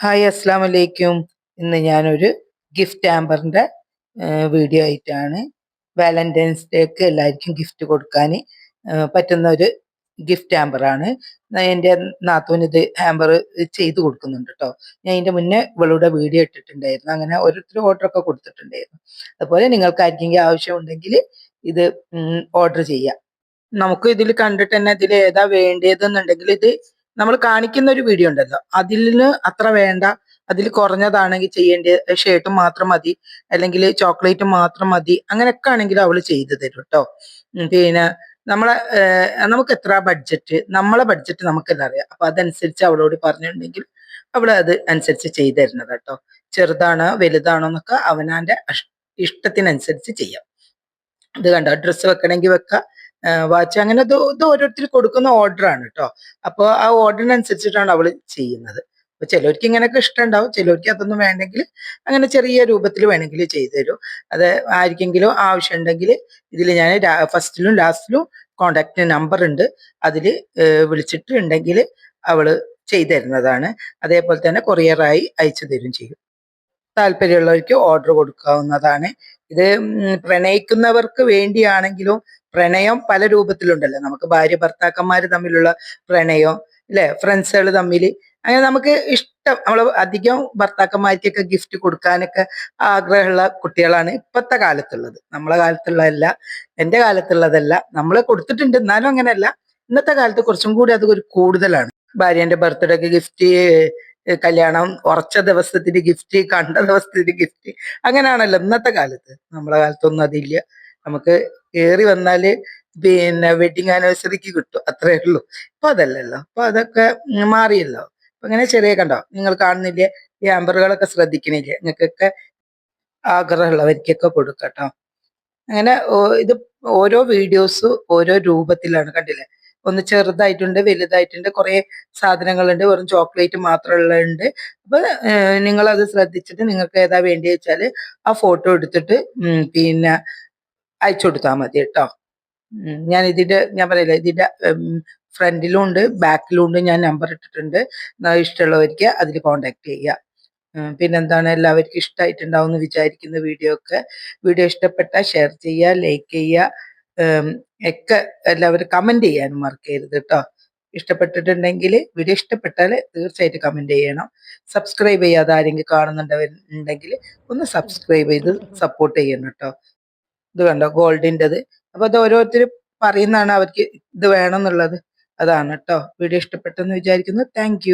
Hi അസ്സാം വലൈക്കും. ഇന്ന് ഞാനൊരു ഗിഫ്റ്റ് ആമ്പറിൻ്റെ വീഡിയോ ആയിട്ടാണ്. വാലന്റൈൻസ് ഡേക്ക് എല്ലാവർക്കും ഗിഫ്റ്റ് കൊടുക്കാൻ പറ്റുന്ന ഒരു ഗിഫ്റ്റ് ആമ്പറാണ്. എൻ്റെ നാത്തൂന് ഇത് ആമ്പർ ചെയ്ത് കൊടുക്കുന്നുണ്ട് കേട്ടോ. ഞാൻ ഇതിൻ്റെ മുന്നേ ഇവളുടെ വീഡിയോ ഇട്ടിട്ടുണ്ടായിരുന്നു. അങ്ങനെ ഓരോരുത്തർ ഓർഡറൊക്കെ കൊടുത്തിട്ടുണ്ടായിരുന്നു. അതുപോലെ നിങ്ങൾക്ക് ആർക്കെങ്കിലും ആവശ്യമുണ്ടെങ്കിൽ ഇത് ഓർഡർ ചെയ്യാം. നമുക്ക് ഇതിൽ കണ്ടിട്ട് തന്നെ ഇതിൽ ഏതാ വേണ്ടതെന്നുണ്ടെങ്കിൽ ഇത് നമ്മൾ കാണിക്കുന്ന ഒരു വീഡിയോ ഉണ്ടല്ലോ, അതിന് അത്ര വേണ്ട. അതിൽ കുറഞ്ഞതാണെങ്കിൽ ചെയ്യേണ്ട ഷർട്ട് മാത്രം മതി, അല്ലെങ്കിൽ ചോക്ലേറ്റ് മാത്രം മതി, അങ്ങനെയൊക്കെ ആണെങ്കിൽ അവള് ചെയ്തു തരും കേട്ടോ. പിന്നെ നമ്മളെ നമുക്ക് എത്ര ബഡ്ജറ്റ്, നമ്മളെ ബഡ്ജറ്റ് നമുക്കെല്ലാം അറിയാം. അപ്പൊ അതനുസരിച്ച് അവളോട് പറഞ്ഞിട്ടുണ്ടെങ്കിൽ അവള് അത് അനുസരിച്ച് ചെയ്തു തരുന്നത് കേട്ടോ. ചെറുതാണോ വലുതാണോ എന്നൊക്കെ അവനാന്റെ ഇഷ്ടത്തിനനുസരിച്ച് ചെയ്യാം. ഇത് കണ്ടോ, ഡ്രസ്സ് വെക്കണമെങ്കിൽ വെക്കാം, വാച്ച്, അങ്ങനെ ഇത് ഓരോരുത്തർ കൊടുക്കുന്ന ഓർഡറാണ് കേട്ടോ. അപ്പോൾ ആ ഓർഡറിനനുസരിച്ചിട്ടാണ് അവള് ചെയ്യുന്നത്. അപ്പൊ ചിലവർക്ക് ഇങ്ങനെയൊക്കെ ഇഷ്ടം ഉണ്ടാവും, ചിലവർക്ക് അതൊന്നും വേണമെങ്കിൽ അങ്ങനെ ചെറിയ രൂപത്തിൽ വേണമെങ്കിൽ ചെയ്തു തരും. അത് ആർക്കെങ്കിലും ആവശ്യമുണ്ടെങ്കിൽ ഇതിൽ ഞാൻ ഫസ്റ്റിലും ലാസ്റ്റിലും കോണ്ടാക്ട് നമ്പർ ഉണ്ട്, അതിൽ വിളിച്ചിട്ടുണ്ടെങ്കിൽ അവള് ചെയ്തു തരുന്നതാണ്. അതേപോലെ തന്നെ കൊറിയറായി അയച്ചു തരും ചെയ്യും. താല്പര്യമുള്ളവർക്ക് ഓർഡർ കൊടുക്കാവുന്നതാണ്. ഇത് പ്രണയിക്കുന്നവർക്ക് വേണ്ടിയാണെങ്കിലും പ്രണയം പല രൂപത്തിലുണ്ടല്ലോ. നമുക്ക് ഭാര്യ ഭർത്താക്കന്മാർ തമ്മിലുള്ള പ്രണയം, അല്ലെ, ഫ്രണ്ട്സുകൾ തമ്മിൽ, അങ്ങനെ നമുക്ക് ഇഷ്ടം, നമ്മൾ അധികം ഭർത്താക്കന്മാർക്കൊക്കെ ഗിഫ്റ്റ് കൊടുക്കാനൊക്കെ ആഗ്രഹമുള്ള കുട്ടികളാണ് ഇപ്പോഴത്തെ കാലത്തുള്ളത്. നമ്മളെ കാലത്തുള്ളതല്ല, എൻ്റെ കാലത്തുള്ളതല്ല. നമ്മൾ കൊടുത്തിട്ടുണ്ട്, എന്നാലും അങ്ങനെയല്ല. ഇന്നത്തെ കാലത്ത് കുറച്ചും കൂടി അത് ഒരു കൂടുതലാണ്. ഭാര്യന്റെ ബർത്ത്ഡേക്ക് ഗിഫ്റ്റ്, കല്യാണം ഉറച്ച ദിവസത്തിന് ഗിഫ്റ്റ്, കണ്ട ദിവസത്തിന് ഗിഫ്റ്റ്, അങ്ങനെയാണല്ലോ ഇന്നത്തെ കാലത്ത്. നമ്മളെ കാലത്തൊന്നും അതില്ല. നമുക്ക് കയറി വന്നാല് പിന്നെ വെഡിങ് ആനിവേഴ്സറിക്ക് കിട്ടും, അത്രേ ഉള്ളൂ. ഇപ്പൊ അതല്ലല്ലോ, ഇപ്പൊ അതൊക്കെ മാറിയല്ലോ. അപ്പൊ ഇങ്ങനെ ചെറിയ, കണ്ടോ, നിങ്ങൾ കാണുന്നില്ലേ ഈ ആമ്പറുകളൊക്കെ, ശ്രദ്ധിക്കണില്ലേ? നിങ്ങൾക്കൊക്കെ ആഗ്രഹമുള്ളവർക്കൊക്കെ കൊടുക്കട്ടോ. അങ്ങനെ ഇത് ഓരോ വീഡിയോസ് ഓരോ രൂപത്തിലാണ്, കണ്ടില്ലേ? ഒന്ന് ചെറുതായിട്ടുണ്ട്, വലുതായിട്ടുണ്ട്, കുറെ സാധനങ്ങളുണ്ട്, വെറും ചോക്ലേറ്റ് മാത്രമുള്ളതുണ്ട്. അപ്പൊ നിങ്ങളത് ശ്രദ്ധിച്ചിട്ട് നിങ്ങൾക്ക് ഏതാ വേണ്ടി വെച്ചാല് ആ ഫോട്ടോ എടുത്തിട്ട് പിന്നെ അയച്ചു കൊടുത്താൽ മതി കേട്ടോ. ഞാൻ പറയില്ല, ഇതിന്റെ ഫ്രണ്ടിലും ഉണ്ട് ബാക്കിലും ഉണ്ട്, ഞാൻ നമ്പർ ഇട്ടിട്ടുണ്ട്. ഇഷ്ടമുള്ളവർക്ക് അതിൽ കോണ്ടാക്ട് ചെയ്യുക. പിന്നെന്താണ്, എല്ലാവർക്കും ഇഷ്ടമായിട്ടുണ്ടാവും എന്ന് വിചാരിക്കുന്ന വീഡിയോ ഇഷ്ടപ്പെട്ടാൽ ഷെയർ ചെയ്യുക, ലൈക്ക് ചെയ്യുക, ഒക്കെ എല്ലാവരും കമന്റ് ചെയ്യാനും മറക്കരുത് കേട്ടോ. ഇഷ്ടപ്പെട്ടിട്ടുണ്ടെങ്കിൽ, വീഡിയോ ഇഷ്ടപ്പെട്ടാൽ തീർച്ചയായിട്ടും കമന്റ് ചെയ്യണം. സബ്സ്ക്രൈബ് ചെയ്യാതെ ആരെങ്കിലും കാണുന്നുണ്ടെങ്കിൽ ഒന്ന് സബ്സ്ക്രൈബ് ചെയ്ത് സപ്പോർട്ട് ചെയ്യണം കേട്ടോ. ഇത് കണ്ടോ, ഗോൾഡിൻ്റെത്. അപ്പൊ അത് ഓരോരുത്തർ പറയുന്നതാണ് അവർക്ക് ഇത് വേണം എന്നുള്ളത്. അതാണ് കേട്ടോ. വീഡിയോ ഇഷ്ടപ്പെട്ടെന്ന് വിചാരിക്കുന്നു. താങ്ക്